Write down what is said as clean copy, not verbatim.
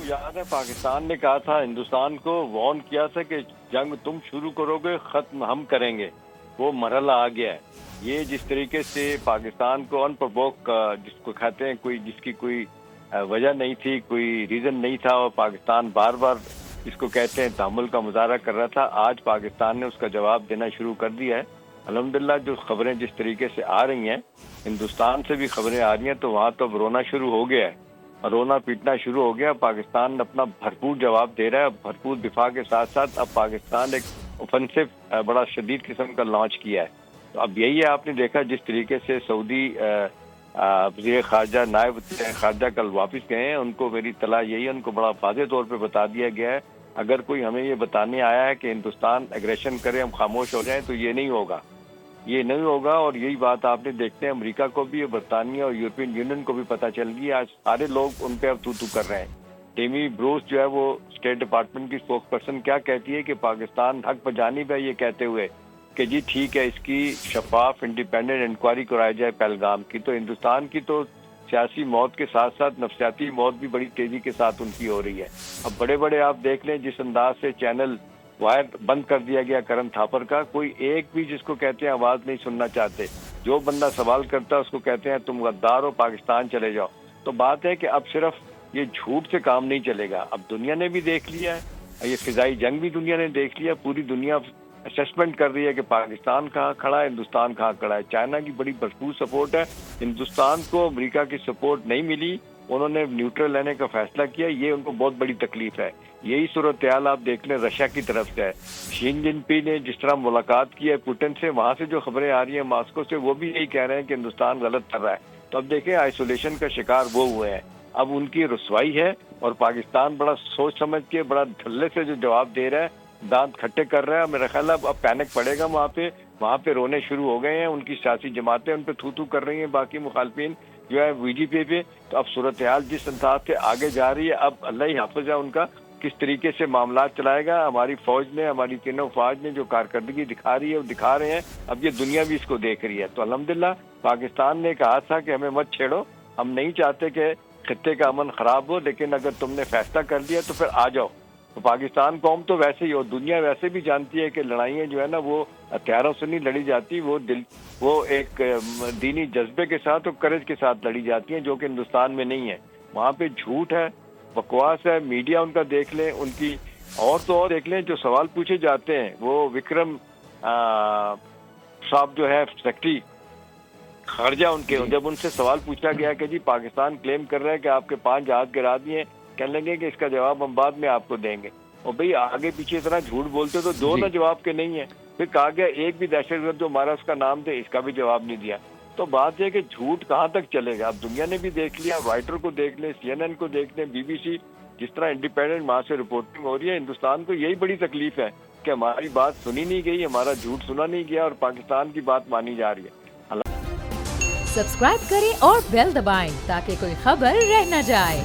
یاد ہے پاکستان نے کہا تھا، ہندوستان کو وارن کیا تھا کہ جنگ تم شروع کرو گے، ختم ہم کریں گے. وہ مرحلہ آ گیا ہے. یہ جس طریقے سے پاکستان کو انپرووک، جس کو کہتے ہیں کوئی جس کی کوئی وجہ نہیں تھی، کوئی ریزن نہیں تھا، اور پاکستان بار بار جس کو کہتے ہیں تحمل کا مظاہرہ کر رہا تھا، آج پاکستان نے اس کا جواب دینا شروع کر دیا ہے. الحمدللہ جو خبریں جس طریقے سے آ رہی ہیں، ہندوستان سے بھی خبریں آ رہی ہیں، تو وہاں تو اب رونا شروع ہو گیا ہے، رونا پیٹنا شروع ہو گیا. پاکستان اپنا بھرپور جواب دے رہا ہے. بھرپور دفاع کے ساتھ ساتھ اب پاکستان ایک اوفنسو بڑا شدید قسم کا لانچ کیا ہے. تو اب یہی ہے، آپ نے دیکھا جس طریقے سے سعودی وزیر خارجہ، نائب وزیر خارجہ کل واپس گئے ہیں، ان کو میری اطلاع یہی ہے، ان کو بڑا واضح طور پہ بتا دیا گیا ہے اگر کوئی ہمیں یہ بتانے آیا ہے کہ ہندوستان ایگریشن کرے ہم خاموش ہو جائیں، تو یہ نہیں ہوگا، یہ نہیں ہوگا. اور یہی بات آپ نے دیکھتے ہیں امریکہ کو بھی، برطانیہ اور یورپین یونین کو بھی پتہ چل گئی. آج سارے لوگ ان پہ اب تو کر رہے ہیں. ٹیمی بروس جو ہے وہ اسٹیٹ ڈپارٹمنٹ کی اسپوکس پرسن کیا کہتی ہے کہ پاکستان حق پر جانب ہے، یہ کہتے ہوئے کہ جی ٹھیک ہے، اس کی شفاف انڈیپینڈنٹ انکوائری کرائی جائے پہلگام کی. تو ہندوستان کی تو سیاسی موت کے ساتھ ساتھ نفسیاتی موت بھی بڑی تیزی کے ساتھ ان کی ہو رہی ہے. اب بڑے بڑے آپ دیکھ لیں جس انداز سے چینل وائر بند کر دیا گیا کرن تھاپر کا، کوئی ایک بھی جس کو کہتے ہیں آواز نہیں سننا چاہتے. جو بندہ سوال کرتا ہے اس کو کہتے ہیں تم غدار ہو، پاکستان چلے جاؤ. تو بات ہے کہ اب صرف یہ جھوٹ سے کام نہیں چلے گا. اب دنیا نے بھی دیکھ لیا ہے، یہ فضائی جنگ بھی دنیا نے دیکھ لیا. پوری دنیا اسسمنٹ کر رہی ہے کہ پاکستان کہاں کھڑا ہے، ہندوستان کہاں کھڑا ہے. چائنا کی بڑی بھرپور سپورٹ ہے. ہندوستان کو امریکہ کی سپورٹ نہیں ملی، انہوں نے نیوٹرل لینے کا فیصلہ کیا. یہ ان کو بہت بڑی تکلیف ہے. یہی صورتحال آپ دیکھ لیں رشیا کی طرف سے ہے. شی جن پنگ نے جس طرح ملاقات کی ہے پوٹن سے، وہاں سے جو خبریں آ رہی ہیں ماسکو سے، وہ بھی یہی کہہ رہے ہیں کہ ہندوستان غلط کر رہا ہے. تو اب دیکھیں آئسولیشن کا شکار وہ ہوئے ہیں. اب ان کی رسوائی ہے، اور پاکستان بڑا سوچ سمجھ کے بڑا دھلے سے جو جواب دے رہا ہے، دانت کھٹے کر رہا ہے. میرا خیال ہے اب پینک پڑے گا وہاں پہ رونے شروع ہو گئے ہیں. ان کی سیاسی جماعتیں ان پہ تھو کر رہی ہیں، باقی مخالفین جو ہے وی جی پہ. تو اب صورتحال جس انداز سے آگے جا رہی ہے، اب اللہ ہی حافظ ہے ان کا کس طریقے سے معاملات چلائے گا. ہماری فوج نے، ہماری تینوں فوج نے جو کارکردگی دکھا رہی ہے، وہ دکھا رہے ہیں. اب یہ دنیا بھی اس کو دیکھ رہی ہے. تو الحمدللہ پاکستان نے کہا تھا کہ ہمیں مت چھیڑو، ہم نہیں چاہتے کہ خطے کا امن خراب ہو، لیکن اگر تم نے فیصلہ کر لیا تو پھر آ جاؤ. تو پاکستان قوم تو ویسے ہی، اور دنیا ویسے بھی جانتی ہے کہ لڑائیاں جو ہے نا وہ ہتھیاروں سے نہیں لڑی جاتی، وہ ایک دینی جذبے کے ساتھ اور کرج کے ساتھ لڑی جاتی ہیں، جو کہ ہندوستان میں نہیں ہے. وہاں پہ جھوٹ ہے، بکواس ہے. میڈیا ان کا دیکھ لیں، ان کی اور تو اور دیکھ لیں جو سوال پوچھے جاتے ہیں. وہ وکرم صاحب جو ہے سیکرٹری خارجہ ان کے، جب ان سے سوال پوچھا گیا کہ جی پاکستان کلیم کر رہا ہے کہ آپ کے 5 جہاز گرا دیے، کہنے لگے کہ اس کا جواب ہم بعد میں آپ کو دیں گے. اور بھئی آگے پیچھے اتنا جھوٹ بولتے تو دو نہ جواب کے نہیں ہے. پھر کہا گیا ایک بھی دہشت گرد جو ہمارا اس کا نام دے، اس کا بھی جواب نہیں دیا. تو بات یہ کہ جھوٹ کہاں تک چلے گا. اب دنیا نے بھی دیکھ لیا، رائٹر کو دیکھ لیں، سی این این کو دیکھ لیں، بی بی سی، جس طرح انڈیپینڈنٹ وہاں سے رپورٹنگ ہو رہی ہے. ہندوستان کو یہی بڑی تکلیف ہے کہ ہماری بات سنی نہیں گئی، ہمارا جھوٹ سنا نہیں گیا، اور پاکستان کی بات مانی جا رہی ہے. سبسکرائب کریں اور بیل دبائیں تاکہ کوئی خبر رہ نہ جائے.